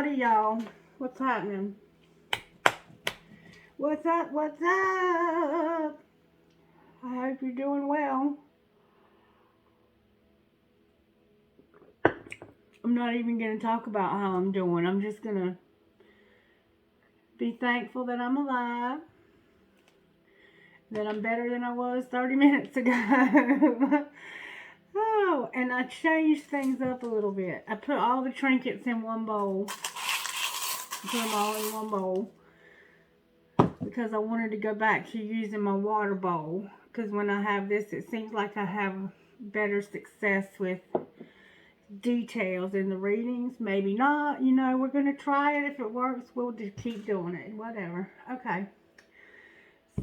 Howdy, y'all. What's happening? What's up? What's up? I hope you're doing well. I'm not even going to talk about how I'm doing. I'm just going to be thankful that I'm alive, that I'm better than I was 30 minutes ago. Oh, and I changed things up a little bit. I put all the trinkets in one bowl. Put them all in one bowl because I wanted to go back to using my water bowl, because when I have this, it seems like I have better success with details in the readings. Maybe not, you know, we're going to try it. If it works, we'll just keep doing it, whatever. Okay,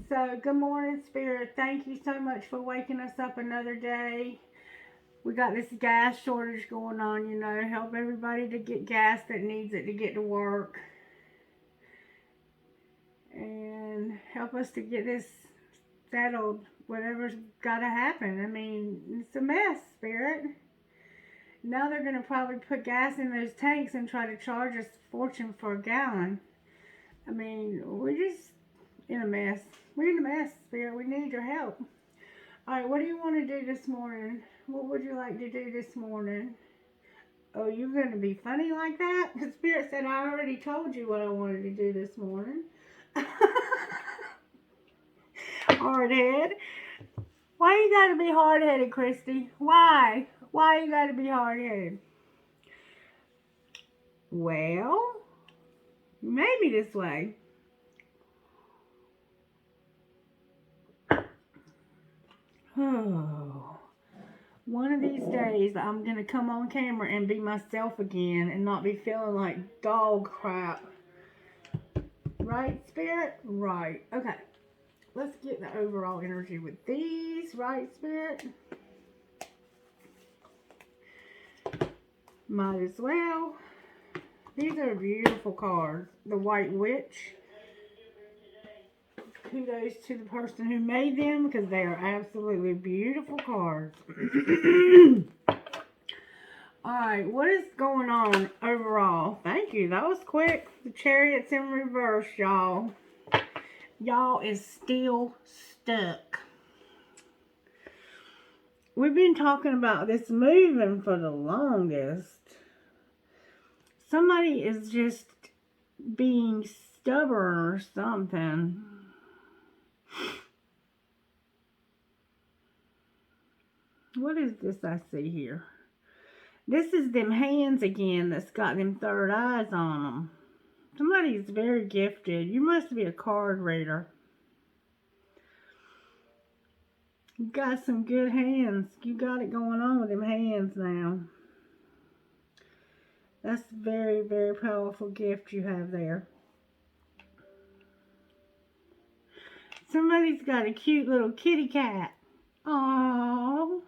so good morning, Spirit. Thank you so much for waking us up another day. We got this gas shortage going on, you know. Help everybody to get gas that needs it to get to work. And help us to get this settled, whatever's got to happen. I mean, it's a mess, Spirit. Now they're going to probably put gas in those tanks and try to charge us a fortune for a gallon. I mean, we're just in a mess. We're in a mess, Spirit. We need your help. All right, what do you want to do this morning? What would you like to do this morning? Oh, you're going to be funny like that? The Spirit said, I already told you what I wanted to do this morning. Hardhead. Why you got to be hard-headed, Christie? Why? Why you got to be hard-headed? Well, maybe this way. Oh. One of these days, I'm going to come on camera and be myself again and not be feeling like dog crap. Right, Spirit? Right. Okay. Let's get the overall energy with these. Right, Spirit? Might as well. These are beautiful cards. The White Witch. Kudos to the person who made them, because they are absolutely beautiful cards. Alright, what is going on overall? Thank you, that was quick. The Chariot's in reverse, y'all. Y'all is still stuck. We've been talking about this moving for the longest. Somebody is just being stubborn or something. What is this I see here? This is them hands again that's got them third eyes on them. Somebody's very gifted. You must be a card reader. You got some good hands. You got it going on with them hands now. That's a very, very powerful gift you have there. Somebody's got a cute little kitty cat. Aww.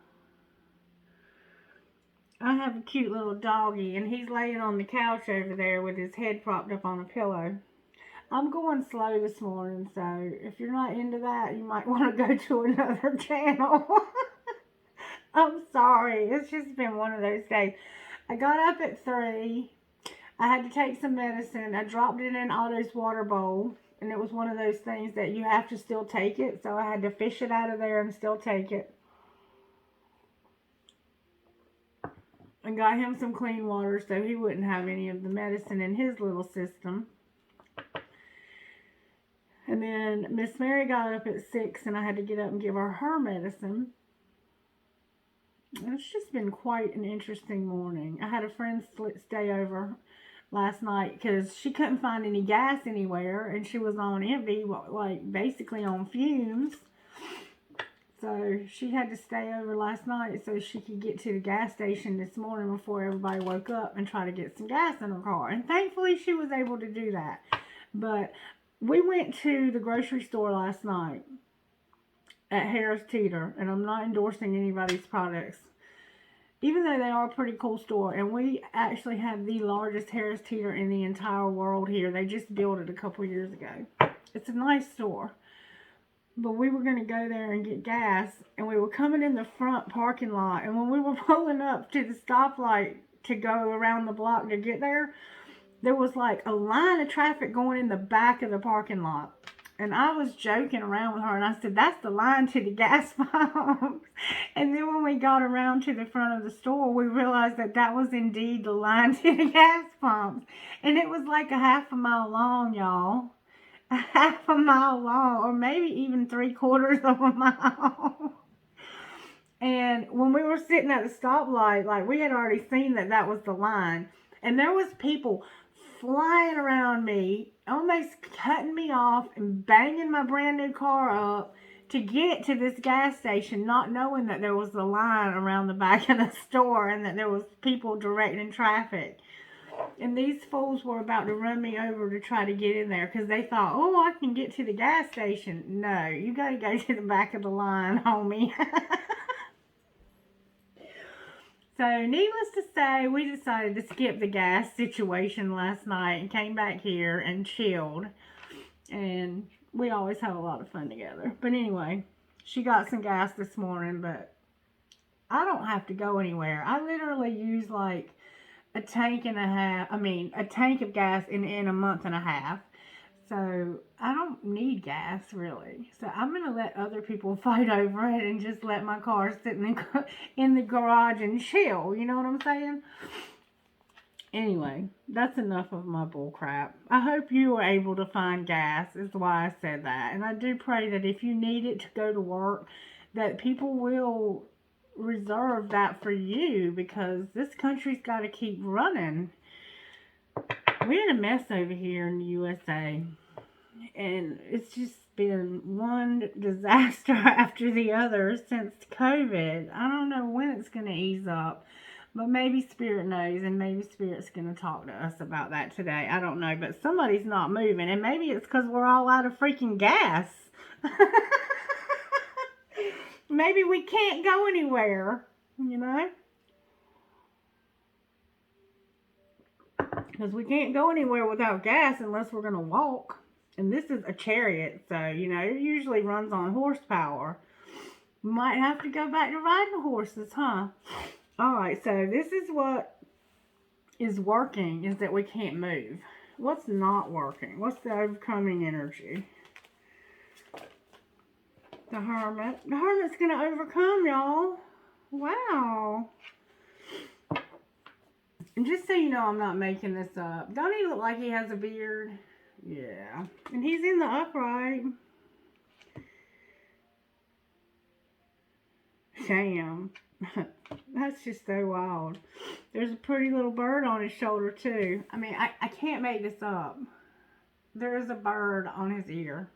I have a cute little doggy, and he's laying on the couch over there with his head propped up on a pillow. I'm going slow this morning, so if you're not into that, you might want to go to another channel. I'm sorry. It's just been one of those days. I got up at 3. I had to take some medicine. I dropped it in Otto's water bowl, and it was one of those things that you have to still take it, so I had to fish it out of there and still take it. And got him some clean water so he wouldn't have any of the medicine in his little system. And then Miss Mary got up at 6, and I had to get up and give her medicine. And it's just been quite an interesting morning. I had a friend stay over last night because she couldn't find any gas anywhere, and she was on empty, like basically on fumes. So she had to stay over last night so she could get to the gas station this morning before everybody woke up and try to get some gas in her car. And thankfully she was able to do that. But we went to the grocery store last night at Harris Teeter, and I'm not endorsing anybody's products, even though they are a pretty cool store. And we actually have the largest Harris Teeter in the entire world here. They just built it a couple years ago. It's a nice store. But we were going to go there and get gas, and we were coming in the front parking lot, and when we were pulling up to the stoplight to go around the block to get there, there was like a line of traffic going in the back of the parking lot. And I was joking around with her, and I said, that's the line to the gas pump. And then when we got around to the front of the store, we realized that that was indeed the line to the gas pumps. And it was like a half a mile long, y'all. A half a mile long, or maybe even 3/4 of a mile. And when we were sitting at the stoplight, like, we had already seen that that was the line. And there was people flying around me, almost cutting me off and banging my brand new car up to get to this gas station, not knowing that there was a line around the back of the store and that there was people directing traffic. And these fools were about to run me over to try to get in there because they thought, oh, I can get to the gas station. No, you got to go to the back of the line, homie. So, needless to say, we decided to skip the gas situation last night and came back here and chilled. And we always have a lot of fun together. But anyway, she got some gas this morning, but I don't have to go anywhere. I literally use like a tank and a half, a tank of gas in a month and a half. So I don't need gas really. So I'm going to let other people fight over it and just let my car sit in the garage and chill. You know what I'm saying? Anyway, that's enough of my bull crap. I hope you were able to find gas, is why I said that. And I do pray that if you need it to go to work, that people will reserve that for you, because this country's got to keep running. We're in a mess over here in the USA. And it's just been one disaster after the other since COVID. I don't know when it's going to ease up. But maybe Spirit knows, and maybe Spirit's going to talk to us about that today. I don't know, but somebody's not moving. And maybe it's because we're all out of freaking gas. Maybe we can't go anywhere, you know? Because we can't go anywhere without gas unless we're going to walk. And this is a chariot, so, you know, it usually runs on horsepower. Might have to go back to riding horses, huh? Alright, so this is what is working, is that we can't move. What's not working? What's the overcoming energy? The Hermit. The Hermit's going to overcome, y'all. Wow. And just so you know, I'm not making this up. Don't he look like he has a beard? Yeah. And he's in the upright. Sham. That's just so wild. There's a pretty little bird on his shoulder, too. I mean, I can't make this up. There is a bird on his ear.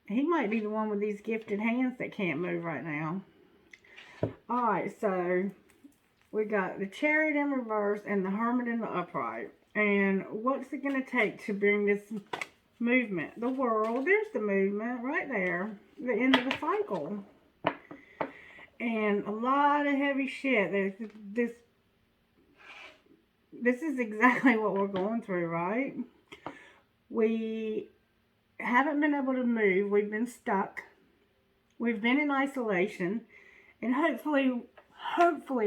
He might be the one with these gifted hands that can't move right now. Alright, so we got the Chariot in reverse and the Hermit in the upright. And what's it going to take to bring this movement? The world. There's the movement right there. The end of the cycle. And a lot of heavy shit. This is exactly what we're going through, right? We haven't been able to move. We've been stuck. We've been in isolation. And hopefully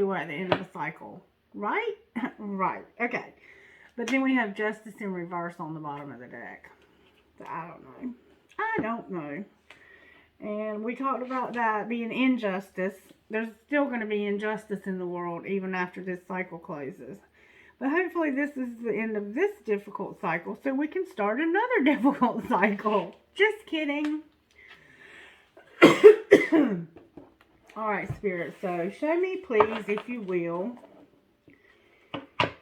we're at the end of the cycle. Right? Right. Okay. But then we have Justice in reverse on the bottom of the deck. So I don't know. And we talked about that being injustice. There's still going to be injustice in the world even after this cycle closes. But hopefully this is the end of this difficult cycle so we can start another difficult cycle. Just kidding. Alright, Spirit. So show me, please, if you will.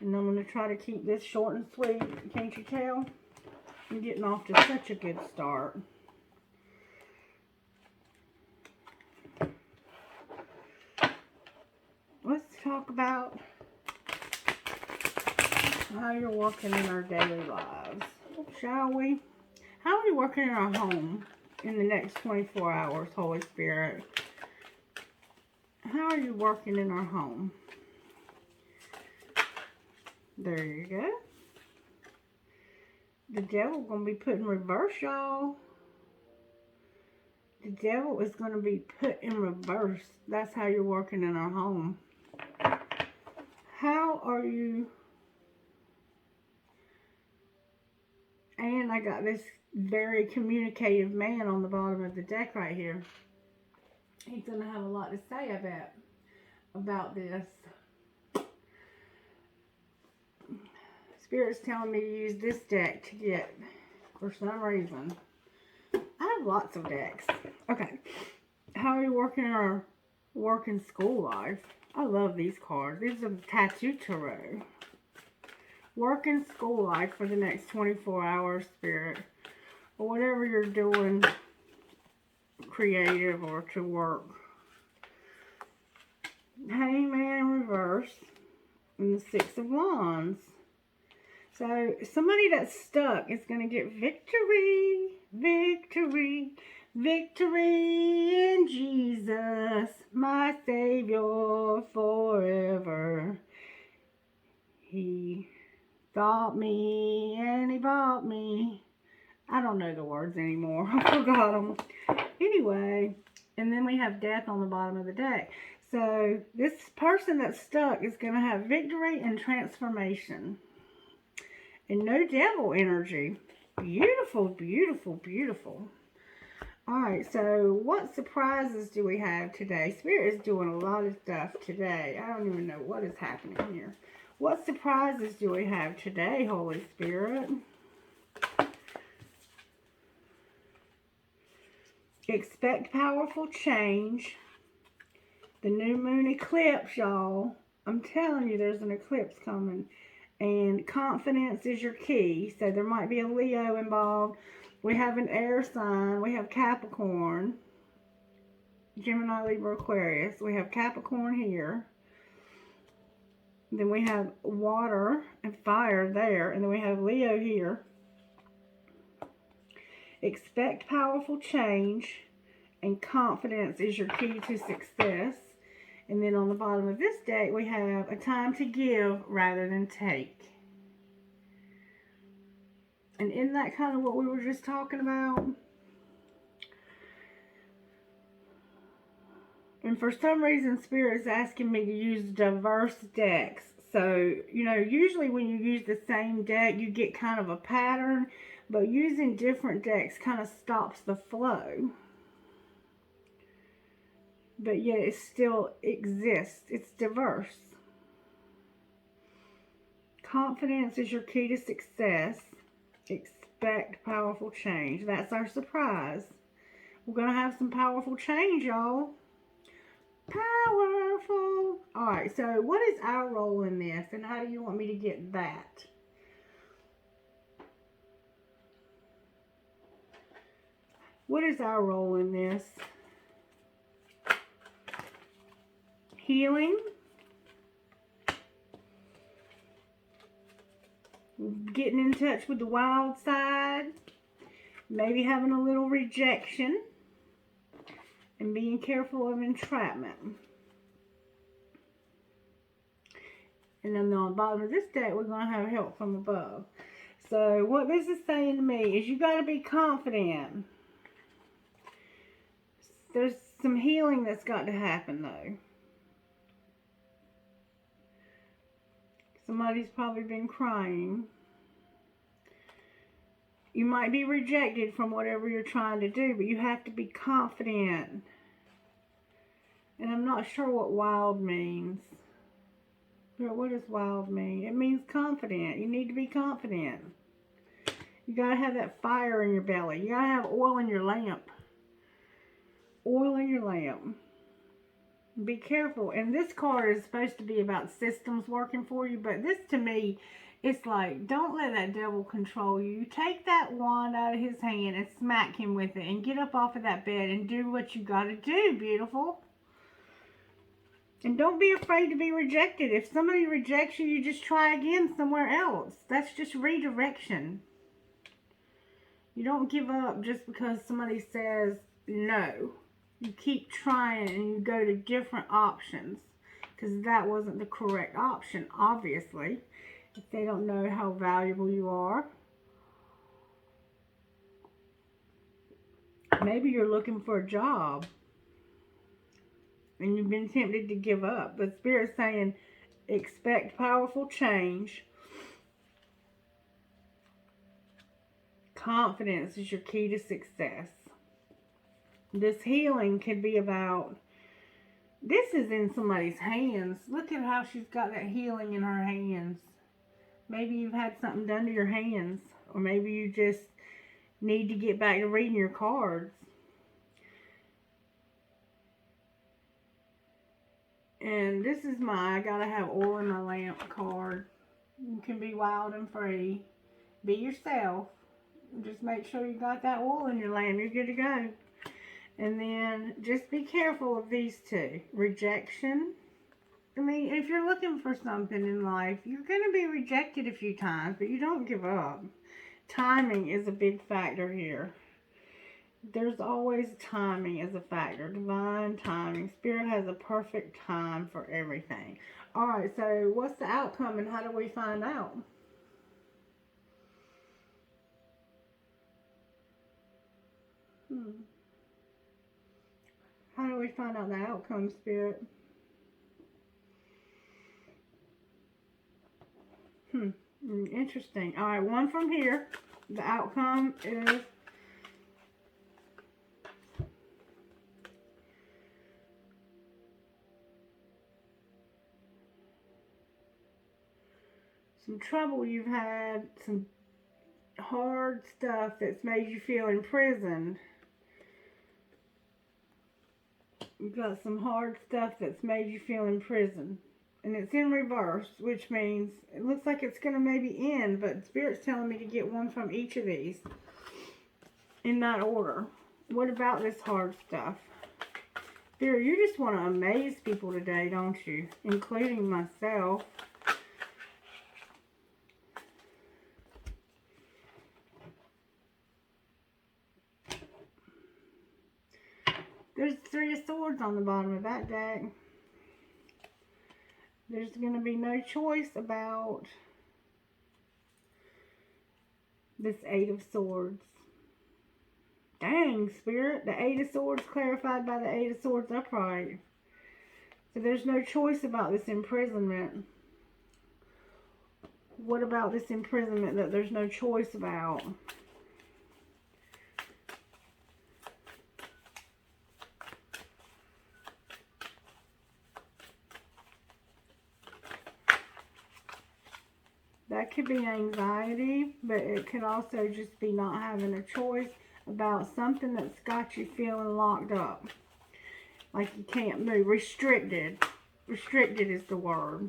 And I'm going to try to keep this short and sweet. Can't you tell? I'm getting off to such a good start. Let's talk about how you're working in our daily lives, shall we? How are you working in our home in the next 24 hours, Holy Spirit? How are you working in our home? There you go. The devil going to be put in reverse, y'all. The devil is going to be put in reverse. That's how you're working in our home. How are you I got this very communicative man on the bottom of the deck right here. He's going to have a lot to say, I bet, about this. Spirit's telling me to use this deck to get, for some reason. I have lots of decks. Okay. How are you working in our work and school life? I love these cards. These are Tattoo Tarot. Work and school life for the next 24 hours, Spirit. Or whatever you're doing, creative or to work. Hangman in reverse. And the Six of Wands. So, somebody that's stuck is going to get victory, victory, victory in Jesus, my Savior forever. He thought me and he bought me. I don't know the words anymore. I forgot them. Anyway, and then we have death on the bottom of the deck. So, this person that's stuck is going to have victory and transformation. And no devil energy. Beautiful, beautiful, beautiful. Alright, so what surprises do we have today? Spirit is doing a lot of stuff today. I don't even know what is happening here. What surprises do we have today, Holy Spirit? Expect powerful change. The new moon eclipse, y'all. I'm telling you, there's an eclipse coming. And confidence is your key. So there might be a Leo involved. We have an air sign. We have Capricorn. Gemini, Libra, Aquarius. We have Capricorn here. Then we have water and fire there. And then we have Leo here. Expect powerful change. And confidence is your key to success. And then on the bottom of this deck, we have a time to give rather than take. And isn't that kind of what we were just talking about? And for some reason, Spirit is asking me to use diverse decks. So, you know, usually when you use the same deck, you get kind of a pattern. But using different decks kind of stops the flow. But yet it still exists. It's diverse. Confidence is your key to success. Expect powerful change. That's our surprise. We're going to have some powerful change, y'all. Powerful. Alright, so what is our role in this? And how do you want me to get that? What is our role in this? Healing, getting in touch with the wild side, maybe having a little rejection, and being careful of entrapment. And then on the bottom of this deck, we're going to have help from above. So what this is saying to me is you got to be confident. There's some healing that's got to happen though. Somebody's probably been crying. You might be rejected from whatever you're trying to do, but you have to be confident. And I'm not sure what wild means. But what does wild mean? It means confident. You need to be confident. You got to have that fire in your belly. You got to have oil in your lamp. Oil in your lamp. Be careful. And this card is supposed to be about systems working for you. But this to me, it's like, don't let that devil control you. Take that wand out of his hand and smack him with it. And get up off of that bed and do what you got to do, beautiful. And don't be afraid to be rejected. If somebody rejects you, you just try again somewhere else. That's just redirection. You don't give up just because somebody says no. You keep trying and you go to different options. Because that wasn't the correct option, obviously. If they don't know how valuable you are. Maybe you're looking for a job. And you've been tempted to give up. But Spirit's saying, expect powerful change. confidence is your key to success. This healing could be about, this is in somebody's hands. Look at how she's got that healing in her hands. Maybe you've had something done to your hands. Or maybe you just need to get back to reading your cards. And this is my I gotta have oil in my lamp card. You can be wild and free. Be yourself. Just make sure you got that oil in your lamp. You're good to go. And then just be careful of these two. Rejection. I mean, if you're looking for something in life, you're going to be rejected a few times, but you don't give up. Timing is a big factor here. There's always timing as a factor. Divine timing. Spirit has a perfect time for everything. Alright, so what's the outcome and how do we find out? How do we find out the outcome, Spirit? Interesting. Alright, one from here. The outcome is some trouble you've had, some hard stuff that's made you feel imprisoned. You've got some hard stuff that's made you feel imprisoned. And it's in reverse, which means it looks like it's going to maybe end, but Spirit's telling me to get one from each of these in that order. What about this hard stuff? Spirit, you just want to amaze people today, don't you? Including myself. There's 3 of Swords on the bottom of that deck. There's going to be no choice about this 8 of Swords. Dang, Spirit. The 8 of Swords clarified by the 8 of Swords upright. So there's no choice about this imprisonment. What about this imprisonment that there's no choice about? That could be anxiety, but it could also just be not having a choice about something that's got you feeling locked up. Like you can't move. Restricted. Restricted is the word.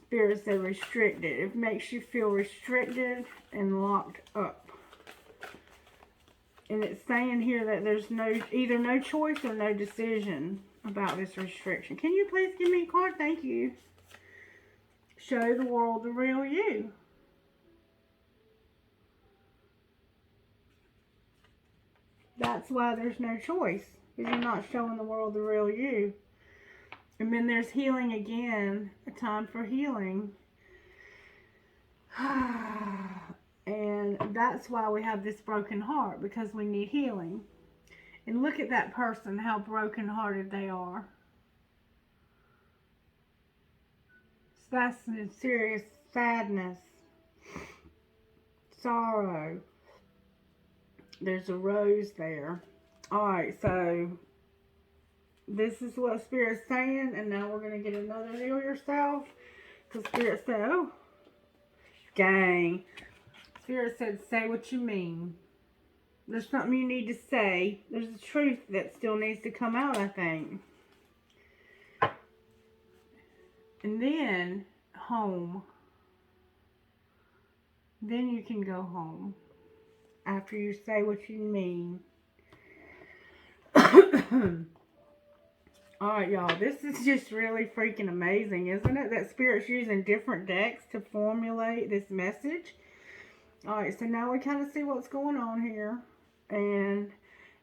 Spirit said restricted. It makes you feel restricted and locked up. And it's saying here that there's either no choice or no decision about this restriction. Can you please give me a card? Thank you. Show the world the real you. That's why there's no choice. Because you're not showing the world the real you. And then there's healing again. A time for healing. And that's why we have this broken heart. Because we need healing. And look at that person. How broken-hearted they are. That's some serious sadness, sorrow. There's a rose there. Alright, so this is what Spirit's saying, and now we're going to get another heal yourself. Because Spirit said, oh, dang. Spirit said, say what you mean. There's something you need to say. There's a truth that still needs to come out, I think. And then, home. Then you can go home. After you say what you mean. Alright, y'all. This is just really freaking amazing, isn't it? That Spirit's using different decks to formulate this message. Alright, so now we kind of see what's going on here. And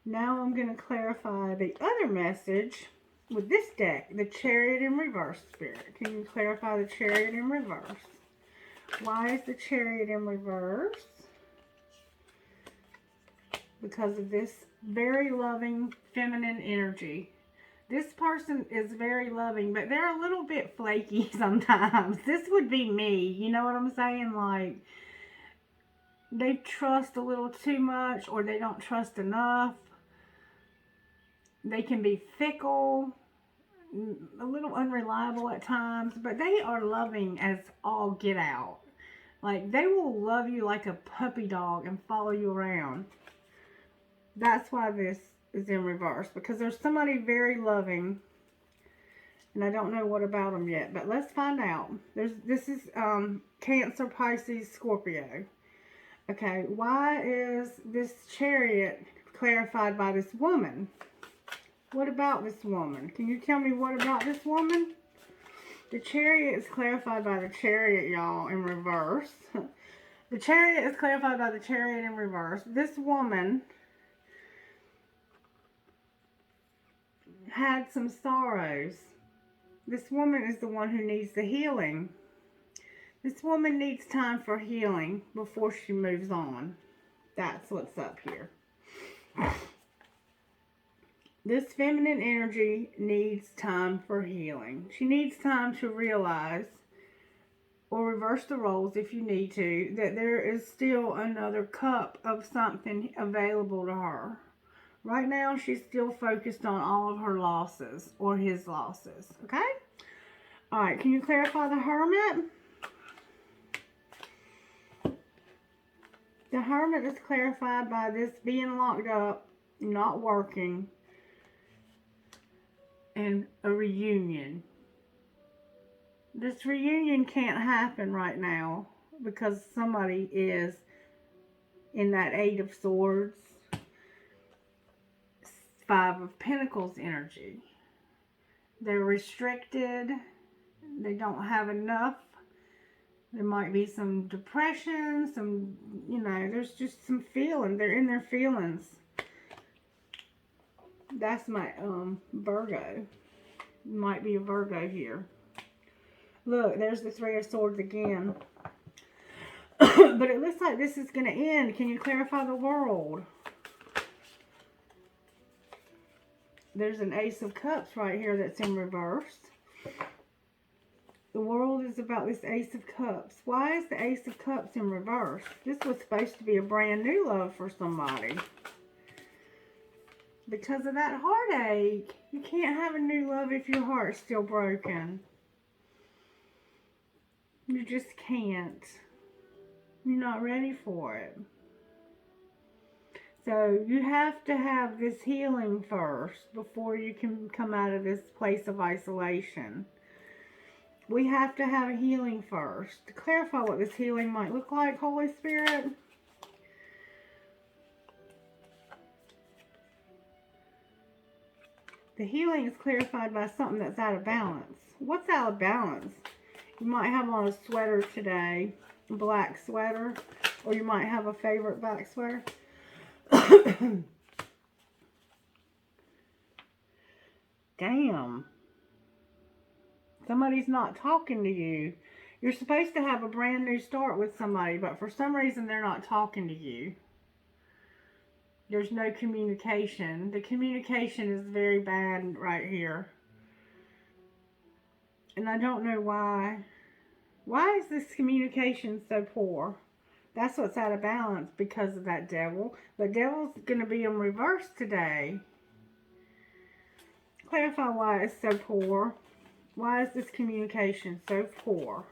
now I'm going to clarify the other message. With this deck, the Chariot in reverse, Spirit. Can you clarify the Chariot in reverse? Why is the Chariot in reverse? Because of this very loving feminine energy. This person is very loving, but they're a little bit flaky sometimes. This would be me. You know what I'm saying? Like, they trust a little too much, or they don't trust enough. They can be fickle, a little unreliable at times, but they are loving as all get out. Like, they will love you like a puppy dog and follow you around. That's why this is in reverse, because there's somebody very loving, and I don't know what about them yet, but let's find out. This is Cancer, Pisces, Scorpio. Okay, why is this Chariot clarified by this woman? What about this woman? Can you tell me what about this woman? The Chariot is clarified by the Chariot, y'all, in reverse. The Chariot is clarified by the Chariot in reverse. This woman had some sorrows. This woman is the one who needs the healing. This woman needs time for healing before she moves on. That's what's up here. This feminine energy needs time for healing. She needs time to realize, or reverse the roles if you need to, that there is still another cup of something available to her. Right now, she's still focused on all of her losses, or his losses. Okay? Alright, can you clarify the Hermit? The Hermit is clarified by this being locked up, not working, and a reunion. This reunion can't happen right now because somebody is in that Eight of Swords, Five of Pentacles energy. They're restricted. They don't have enough. There might be some depression, some, there's just some feeling. They're in their feelings. That's my Virgo. Might be a Virgo here. Look, there's the Three of Swords again. But it looks like this is going to end. Can you clarify the World? There's an Ace of Cups right here that's in reverse. The World is about this Ace of Cups. Why is the Ace of Cups in reverse? This was supposed to be a brand new love for somebody. Because of that heartache. You can't have a new love if your heart's still broken. You just can't. You're not ready for it. So you have to have this healing first before you can come out of this place of isolation. We have to have a healing first. To clarify what this healing might look like, Holy Spirit. The healing is clarified by something that's out of balance. What's out of balance? You might have on a sweater today, a black sweater, or you might have a favorite black sweater. Damn. Somebody's not talking to you. You're supposed to have a brand new start with somebody, but for some reason they're not talking to you. There's no communication. The communication is very bad right here. And I don't know why. Why is this communication so poor? That's what's out of balance because of that Devil. But Devil's going to be in reverse today. Clarify why it's so poor. Why is this communication so poor?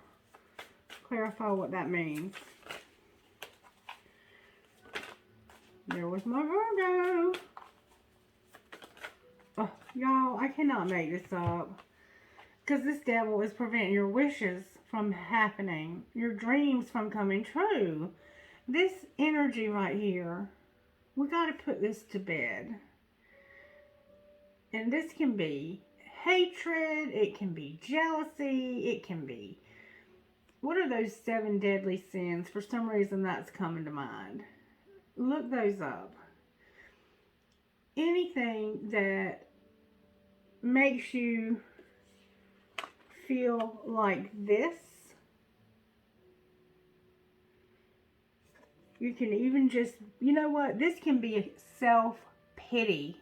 Clarify what that means. There was my Virgo. Oh, y'all, I cannot make this up. Because this Devil is preventing your wishes from happening. Your dreams from coming true. This energy right here, we got to put this to bed. And this can be hatred. It can be jealousy. It can be... What are those 7 deadly sins? For some reason, that's coming to mind. Look those up. Anything that makes you feel like this. You can even just, you know what? This can be self-pity.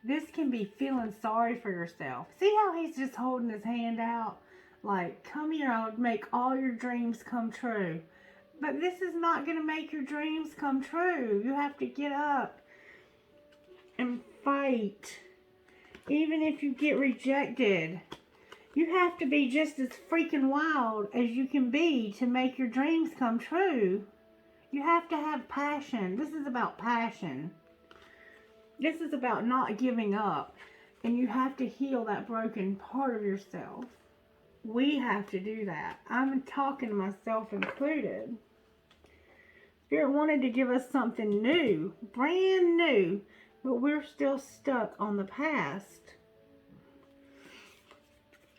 This can be feeling sorry for yourself. See how he's just holding his hand out? Like, come here, I'll make all your dreams come true. But this is not going to make your dreams come true. You have to get up and fight. Even if you get rejected, you have to be just as freaking wild as you can be to make your dreams come true. You have to have passion. This is about passion. This is about not giving up. And you have to heal that broken part of yourself. We have to do that. I'm talking to myself included. Spirit wanted to give us something new, brand new, but we're still stuck on the past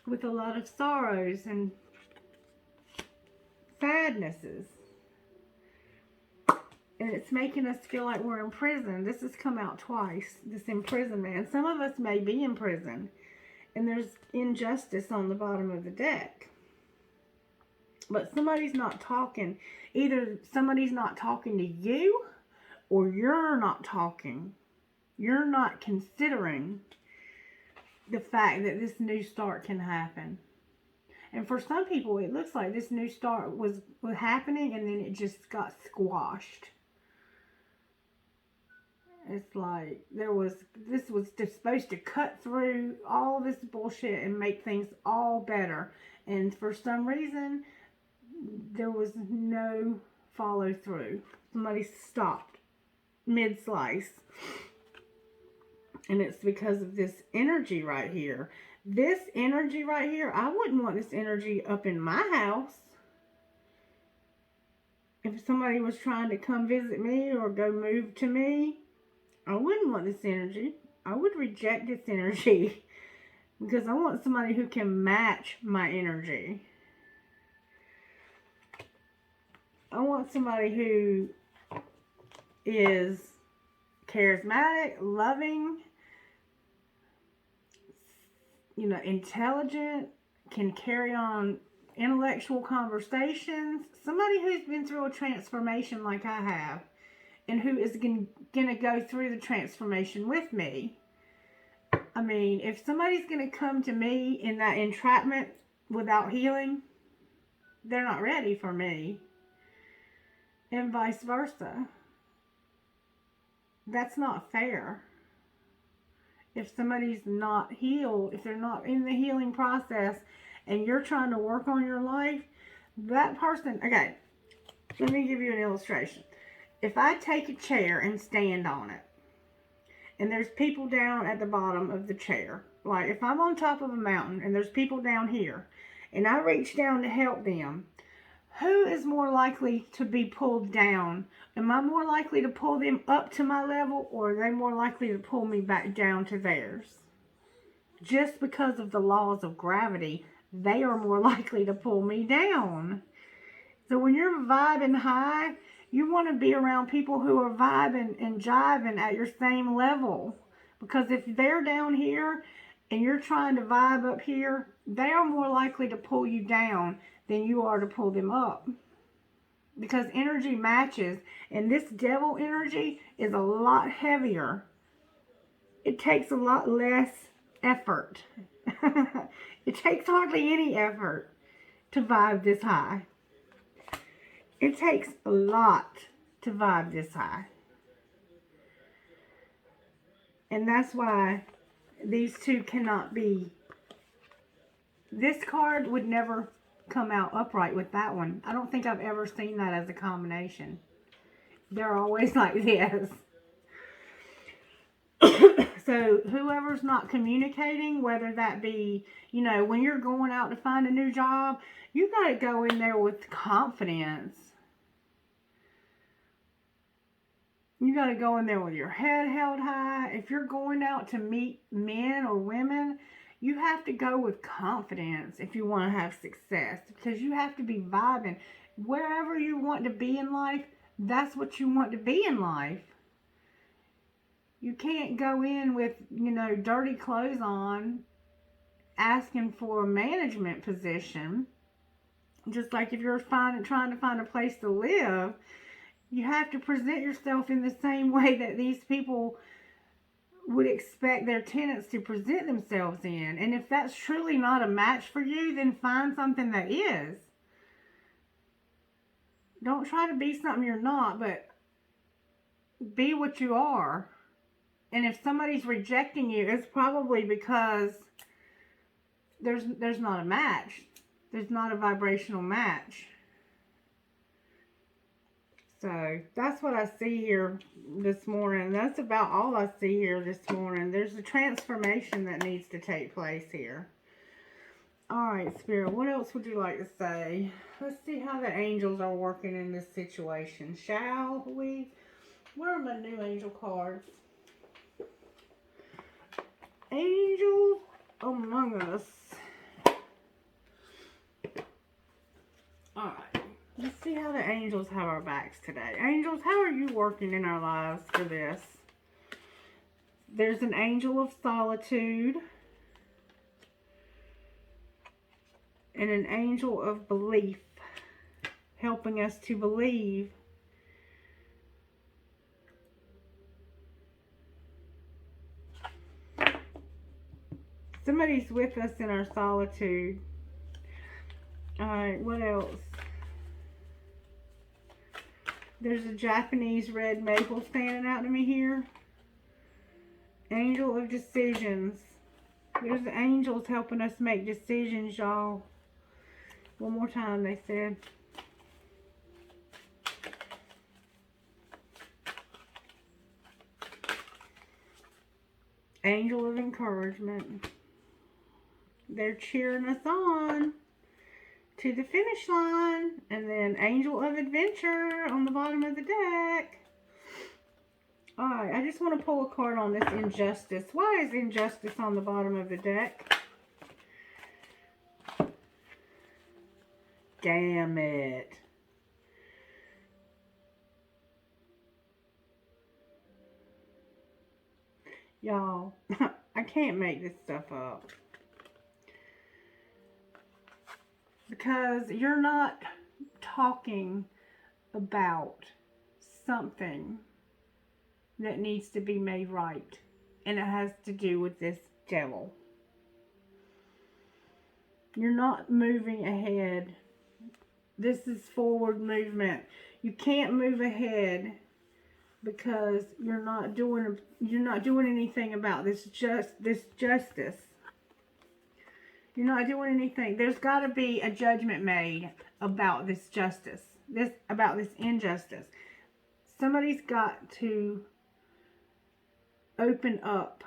with a lot of sorrows and sadnesses. And it's making us feel like we're in prison. This has come out twice, this imprisonment. And some of us may be in prison. And there's injustice on the bottom of the deck. But somebody's not talking. Either somebody's not talking to you, or you're not talking. You're not considering the fact that this new start can happen. And for some people, it looks like this new start was happening and then it just got squashed. It's like this was just supposed to cut through all this bullshit and make things all better. And for some reason, there was no follow through. Somebody stopped mid-slice. And it's because of this energy right here. This energy right here, I wouldn't want this energy up in my house. If somebody was trying to come visit me or go move to me, I wouldn't want this energy. I would reject this energy because I want somebody who can match my energy. I want somebody who is charismatic, loving, intelligent, can carry on intellectual conversations. Somebody who's been through a transformation like I have, and who is going to go through the transformation with me. I mean, if somebody's going to come to me in that entrapment without healing, they're not ready for me. And vice versa. That's not fair. If somebody's not healed, if they're not in the healing process, and you're trying to work on your life, that person, okay, let me give you an illustration. If I take a chair and stand on it, and there's people down at the bottom of the chair, like if I'm on top of a mountain and there's people down here, and I reach down to help them, who is more likely to be pulled down? Am I more likely to pull them up to my level, or are they more likely to pull me back down to theirs? Just because of the laws of gravity, they are more likely to pull me down. So when you're vibing high, you want to be around people who are vibing and jiving at your same level. Because if they're down here and you're trying to vibe up here, they are more likely to pull you down than you are to pull them up. Because energy matches, and this devil energy is a lot heavier. It takes a lot less effort. It takes hardly any effort to vibe this high. It takes a lot to vibe this high. And that's why these two cannot be. This card would never come out upright with that one. I don't think I've ever seen that as a combination. They're always like this. So whoever's not communicating, whether that be, when you're going out to find a new job, you got to go in there with confidence. You got to go in there with your head held high. If you're going out to meet men or women, you have to go with confidence if you want to have success. Because you have to be vibing. Wherever you want to be in life, that's what you want to be in life. You can't go in with, dirty clothes on, asking for a management position. Just like if you're trying to find a place to live, you have to present yourself in the same way that these people would expect their tenants to present themselves in. And if that's truly not a match for you, then find something that is. Don't try to be something you're not, but be what you are. And if somebody's rejecting you, it's probably because there's not a match. There's not a vibrational match. So that's what I see here this morning. That's about all I see here this morning. There's a transformation that needs to take place here. All right, Spirit, what else would you like to say? Let's see how the angels are working in this situation, shall we? Where are my new angel cards? Angels among us. All right. Let's see how the angels have our backs today. Angels, how are you working in our lives for this? There's an angel of solitude and an angel of belief, helping us to believe. Somebody's with us in our solitude. All right, what else? There's a Japanese red maple standing out to me here. Angel of decisions. There's the angels helping us make decisions, y'all. One more time, they said. Angel of encouragement. They're cheering us on to the finish line. And then angel of adventure on the bottom of the deck. Alright, I just want to pull a card on this injustice. Why is injustice on the bottom of the deck? Damn it. Y'all, I can't make this stuff up. Because you're not talking about something that needs to be made right. And it has to do with this devil. You're not moving ahead. This is forward movement. You can't move ahead because you're not doing anything about this justice. You're not doing anything. There's got to be a judgment made about this justice. About this injustice. Somebody's got to open up.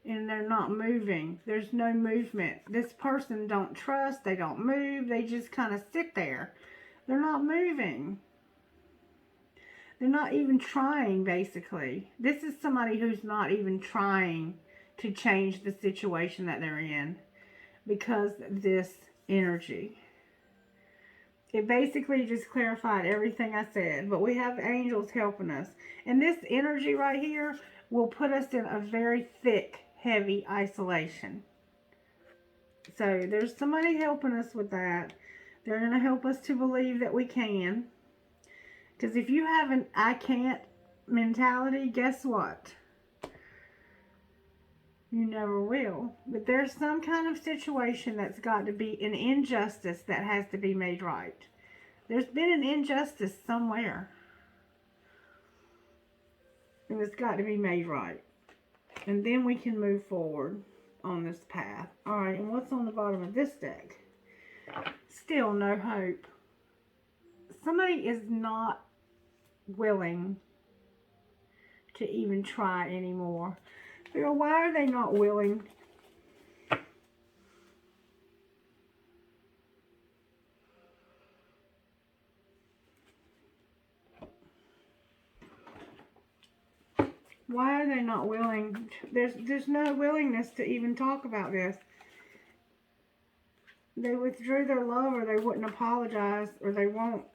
And they're not moving. There's no movement. This person don't trust. They don't move. They just kind of sit there. They're not moving. They're not even trying, basically. This is somebody who's not even trying to change the situation that they're in because of this energy. It basically just clarified everything I said. But we have angels helping us. And this energy right here will put us in a very thick, heavy isolation. So there's somebody helping us with that. They're going to help us to believe that we can. Because if you have an I can't mentality, guess what? You never will. But there's some kind of situation that's got to be an injustice that has to be made right. There's been an injustice somewhere. And it's got to be made right. And then we can move forward on this path. Alright, and what's on the bottom of this deck? Still no hope. Somebody is not willing to even try anymore. Why are they not willing? Why are they not willing? There's no willingness to even talk about this. They withdrew their love, or they wouldn't apologize, or they won't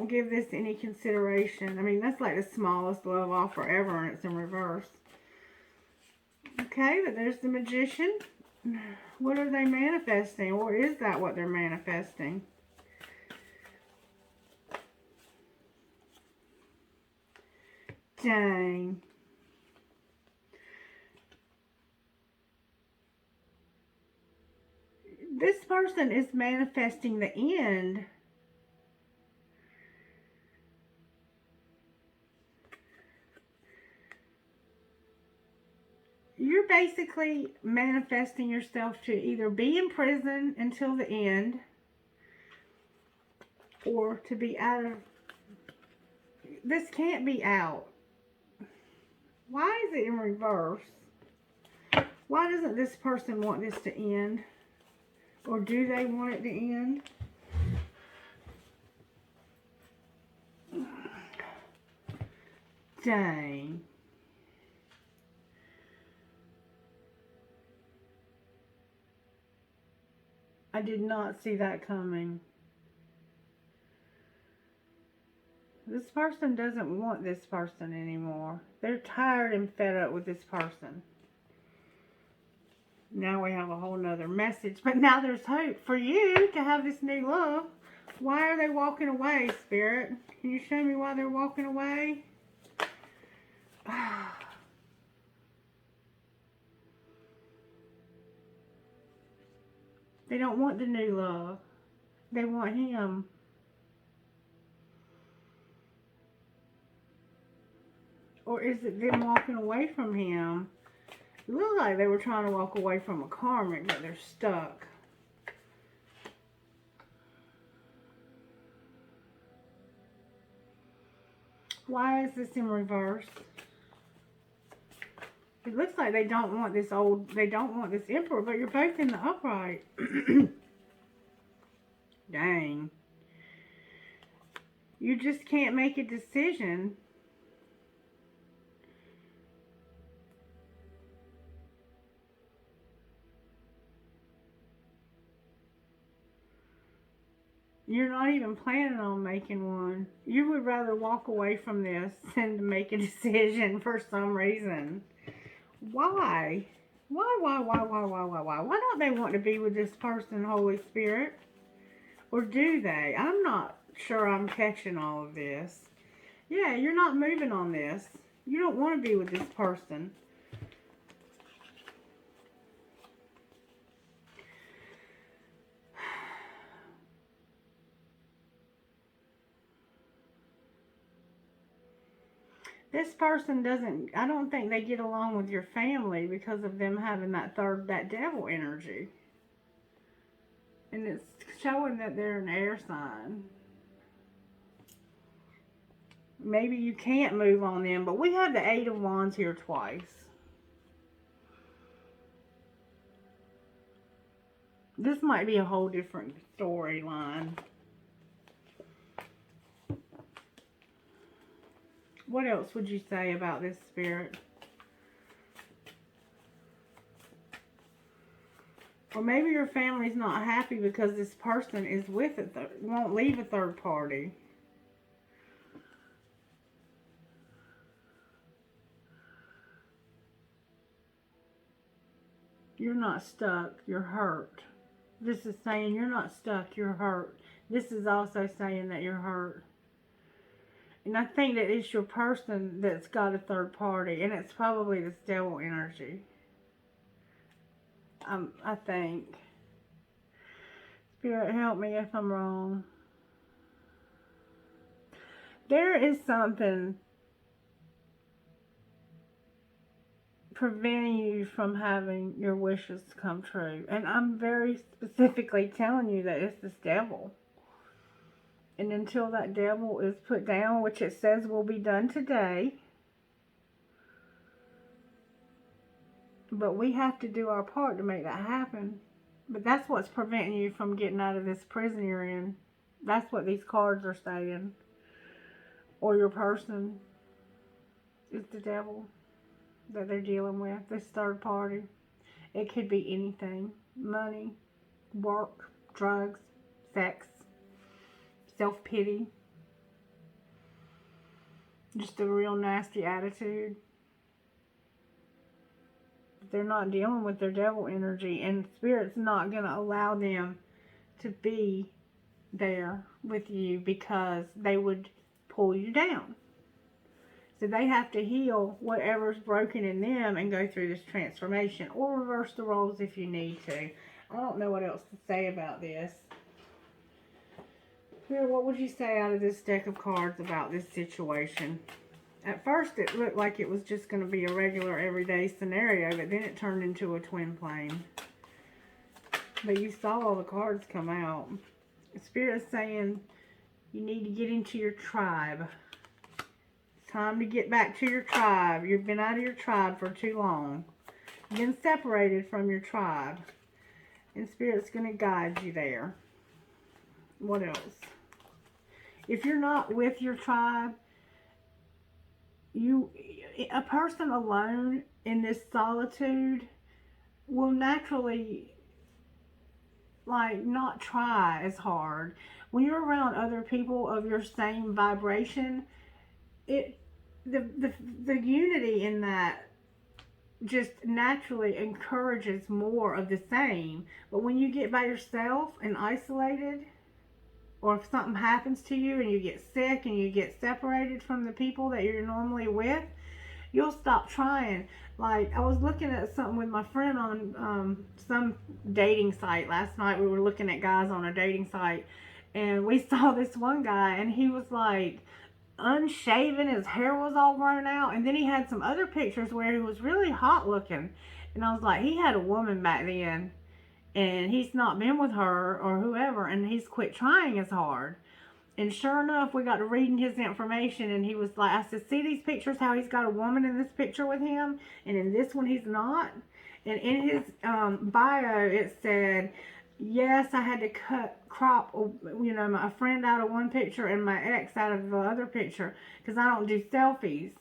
give this any consideration. I mean, that's like the smallest love offer ever, and it's in reverse. Okay, but there's the Magician. What are they manifesting? Or is that what they're manifesting? Dang. This person is manifesting the end. You're basically manifesting yourself to either be in prison until the end, or to be out of... This can't be out. Why is it in reverse? Why doesn't this person want this to end? Or do they want it to end? Dang. I did not see that coming. This person doesn't want this person anymore. They're tired and fed up with this person. Now we have a whole nother message. But now there's hope for you to have this new love. Why are they walking away, Spirit? Can you show me why they're walking away? They don't want the new love. They want him. Or is it them walking away from him? It looked like they were trying to walk away from a karmic, but they're stuck. Why is this in reverse? It looks like they don't want this emperor, but you're both in the upright. Dang. You just can't make a decision. You're not even planning on making one. You would rather walk away from this than to make a decision for some reason. Why? Why don't they want to be with this person, Holy Spirit? Or do they? I'm not sure I'm catching all of this. Yeah, you're not moving on this. You don't want to be with this person. This person doesn't, I don't think they get along with your family because of them having that devil energy. And it's showing that they're an air sign. Maybe you can't move on them, but we have the Eight of Wands here twice. This might be a whole different storyline. What else would you say about this, Spirit? Or maybe your family's not happy because this person is with it, won't leave a third party. You're not stuck, you're hurt. This is saying you're not stuck, you're hurt. This is also saying that you're hurt. And I think that it's your person that's got a third party. And it's probably this devil energy. I think. Spirit, help me if I'm wrong. There is something preventing you from having your wishes come true. And I'm very specifically telling you that it's this devil. And until that devil is put down, which it says will be done today. But we have to do our part to make that happen. But that's what's preventing you from getting out of this prison you're in. That's what these cards are saying. Or your person is the devil that they're dealing with. This third party. It could be anything. Money, work, drugs, sex. Self-pity. Just a real nasty attitude. They're not dealing with their devil energy, and Spirit's not going to allow them to be there with you because they would pull you down. So they have to heal whatever's broken in them and go through this transformation, or reverse the roles if you need to. I don't know what else to say about this. Here, what would you say out of this deck of cards about this situation? At first, it looked like it was just going to be a regular, everyday scenario, but then it turned into a twin flame. But you saw all the cards come out. Spirit's saying you need to get into your tribe. It's time to get back to your tribe. You've been out of your tribe for too long. You've been separated from your tribe. And Spirit's going to guide you there. What else? If you're not with your tribe, a person alone in this solitude will naturally not try as hard. When you're around other people of your same vibration, the unity in that just naturally encourages more of the same. But when you get by yourself and isolated, or if something happens to you and you get sick and you get separated from the people that you're normally with, you'll stop trying. Like, I was looking at something with my friend on some dating site last night. We were looking at guys on a dating site, and we saw this one guy, and he was like unshaven. His hair was all grown out, and then he had some other pictures where he was really hot looking. And I was like, he had a woman back then, and he's not been with her or whoever, and he's quit trying as hard. And sure enough, we got to reading his information, and he was like, I said, see these pictures, how he's got a woman in this picture with him, and in this one he's not? And in his bio, it said, yes, I had to crop, my friend out of one picture and my ex out of the other picture, because I don't do selfies.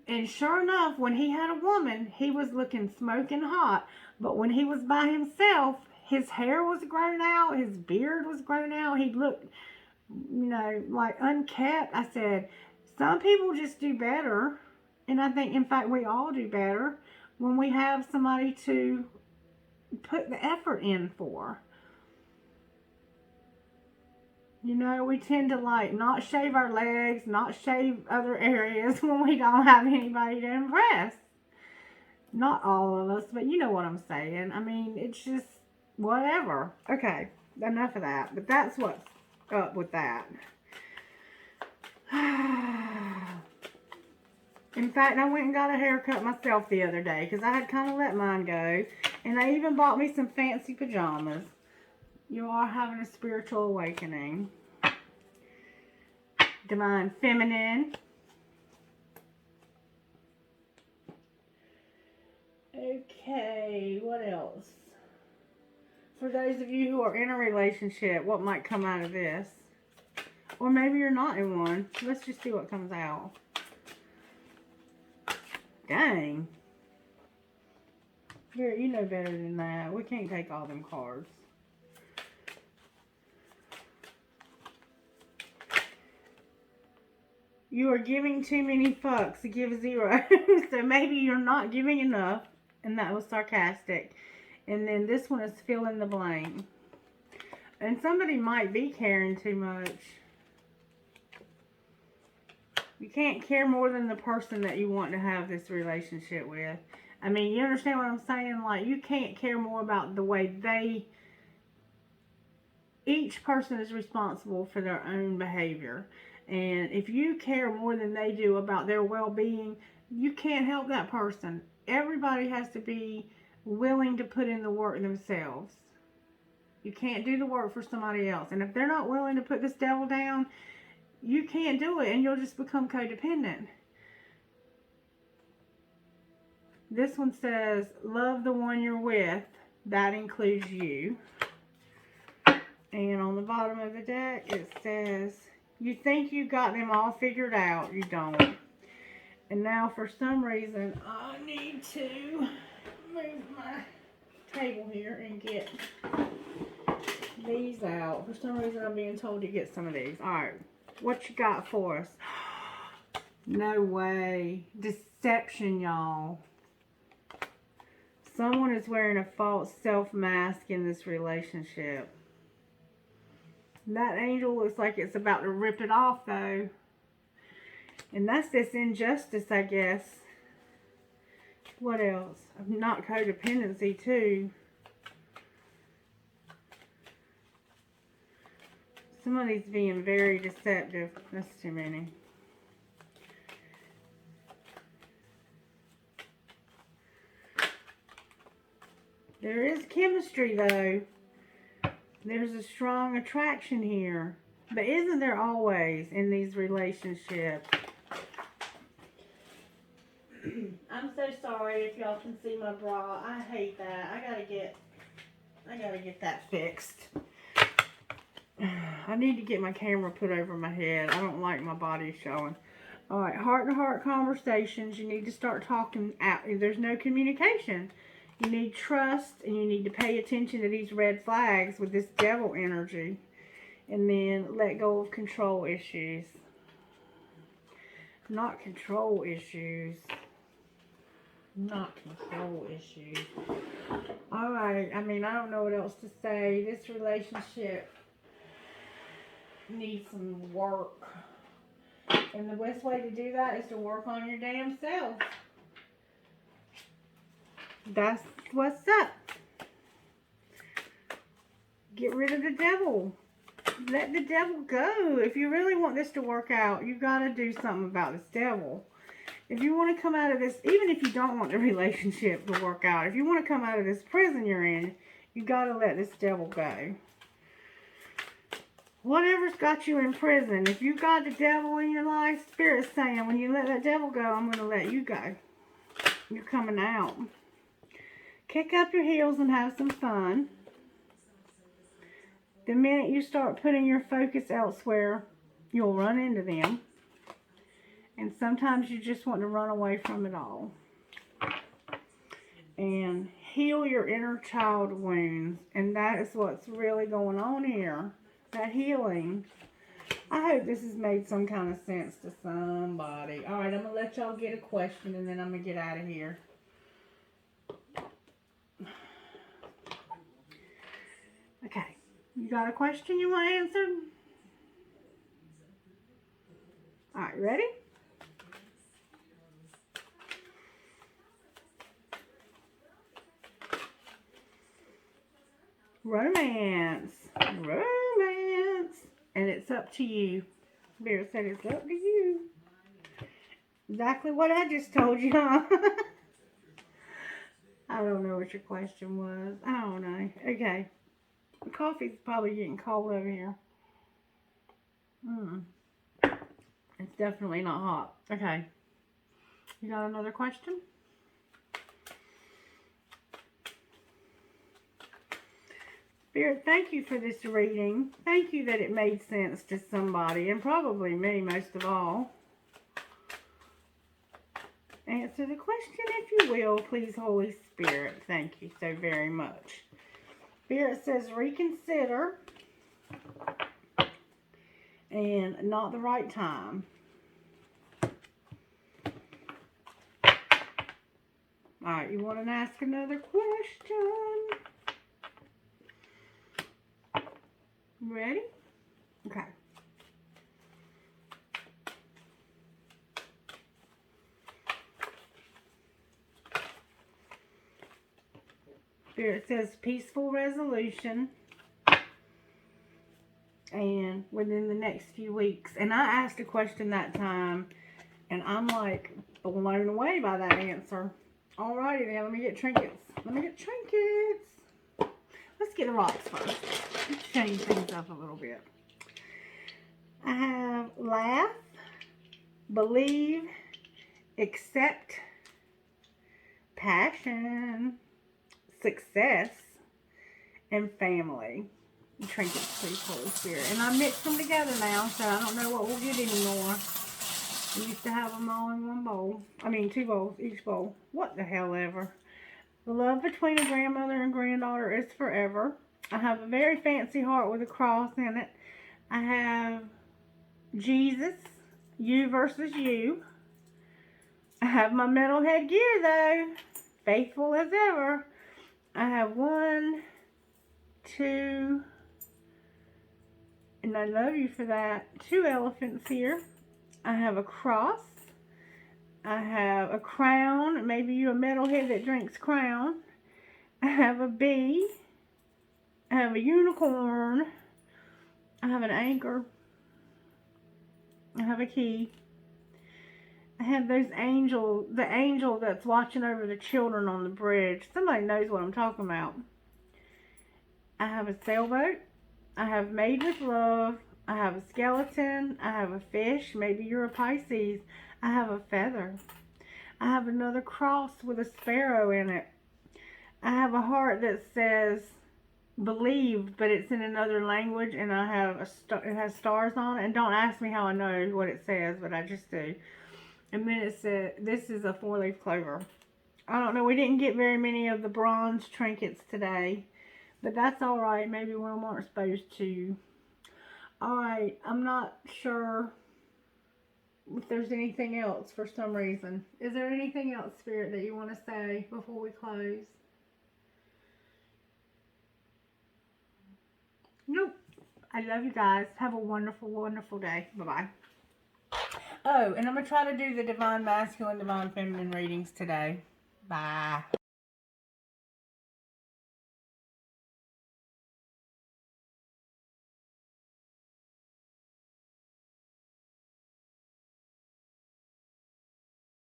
And sure enough, when he had a woman, he was looking smoking hot. But when he was by himself, his hair was grown out, his beard was grown out, he looked, like unkept. I said, some people just do better. And I think, in fact, we all do better when we have somebody to put the effort in for. We tend to not shave our legs, not shave other areas when we don't have anybody to impress. Not all of us, but you know what I'm saying. I mean, it's just whatever. Okay, enough of that. But that's what's up with that. In fact, I went and got a haircut myself the other day because I had kind of let mine go. And I even bought me some fancy pajamas. You are having a spiritual awakening. Divine Feminine. Okay, what else? For those of you who are in a relationship, what might come out of this? Or maybe you're not in one. Let's just see what comes out. Dang. Here, you know better than that. We can't take all them cards. You are giving too many fucks to give zero. So maybe you're not giving enough. And that was sarcastic. And then this one is fill in the blank. And somebody might be caring too much. You can't care more than the person that you want to have this relationship with. I mean, you understand what I'm saying? Like, you can't care more about the way each person is responsible for their own behavior. And if you care more than they do about their well-being, you can't help that person. Everybody has to be willing to put in the work themselves. You can't do the work for somebody else. And if they're not willing to put this devil down, you can't do it, and you'll just become codependent. This one says, love the one you're with. That includes you. And on the bottom of the deck, it says, you think you got them all figured out. You don't. And now, for some reason, I need to move my table here and get these out. For some reason, I'm being told to get some of these. Alright, what you got for us? No way. Deception, y'all. Someone is wearing a false self-mask in this relationship. That angel looks like it's about to rip it off, though. And that's this injustice, I guess. What else? Not codependency, too. Somebody's being very deceptive. That's too many. There is chemistry, though. There's a strong attraction here. But isn't there always in these relationships? I'm so sorry if y'all can see my bra. I hate that. I gotta get that fixed. I need to get my camera put over my head. I don't like my body showing. Alright, heart-to-heart conversations. You need to start talking out. There's no communication. You need trust, and you need to pay attention to these red flags with this devil energy. And then let go of control issues. Not control issues. Not control issues. Alright, I mean, I don't know what else to say. This relationship needs some work. And the best way to do that is to work on your damn self. That's what's up. Get rid of the devil. Let the devil go. If you really want this to work out, you've got to do something about this devil. If you want to come out of this, even if you don't want the relationship to work out, if you want to come out of this prison you're in, you got to let this devil go. Whatever's got you in prison, if you got the devil in your life, Spirit's saying, when you let that devil go, I'm going to let you go. You're coming out. Kick up your heels and have some fun. The minute you start putting your focus elsewhere, you'll run into them. And sometimes you just want to run away from it all. And heal your inner child wounds. And that is what's really going on here. That healing. I hope this has made some kind of sense to somebody. Alright, I'm going to let y'all get a question and then I'm going to get out of here. Okay. You got a question you want answered? Alright, ready? Romance. Romance. And it's up to you. Spirit said it's up to you. Exactly what I just told you, huh? I don't know what your question was. I don't know. Okay. The coffee's probably getting cold over here. It's definitely not hot. Okay. You got another question? Spirit, thank you for this reading. Thank you that it made sense to somebody, and probably me most of all. Answer the question if you will, please, Holy Spirit. Thank you so very much. Spirit says reconsider and not the right time. Alright, you want to ask another question? Ready? Okay. Spirit says peaceful resolution. And within the next few weeks. And I asked a question that time. And I'm like blown away by that answer. Alrighty then, let me get trinkets. Let's get the rocks first. Let's change things up a little bit. I have laugh, believe, accept, passion, success, and family. Trinkets, please, Holy Spirit. And I mixed them together now, so I don't know what we'll get anymore. We used to have them all in one bowl. I mean, 2 bowls, each bowl. What the hell ever. The love between a grandmother and granddaughter is forever. I have a very fancy heart with a cross in it. I have Jesus, you versus you. I have my metal headgear, though. Faithful as ever. I have 1, 2, and I love you for that. 2 elephants here. I have a cross. I have a crown. Maybe you're a metalhead that drinks crown. I have a bee. I have a unicorn. I have an anchor. I have a key. I have the angel that's watching over the children on the bridge. Somebody knows what I'm talking about. I have a sailboat. I have made with love. I have a skeleton. I have a fish. Maybe you're a Pisces. I have a feather. I have another cross with a sparrow in it. I have a heart that says believe, but it's in another language, and I have it has stars on it. And don't ask me how I know what it says, but I just do. And then it said, this is a 4-leaf clover. I don't know. We didn't get very many of the bronze trinkets today, but that's all right. Maybe we weren't supposed to. All right. I'm not sure if there's anything else for some reason. Is there anything else, Spirit, that you want to say before we close? Nope. I love you guys. Have a wonderful, wonderful day. Bye-bye. Oh, and I'm going to try to do the Divine Masculine, Divine Feminine readings today. Bye.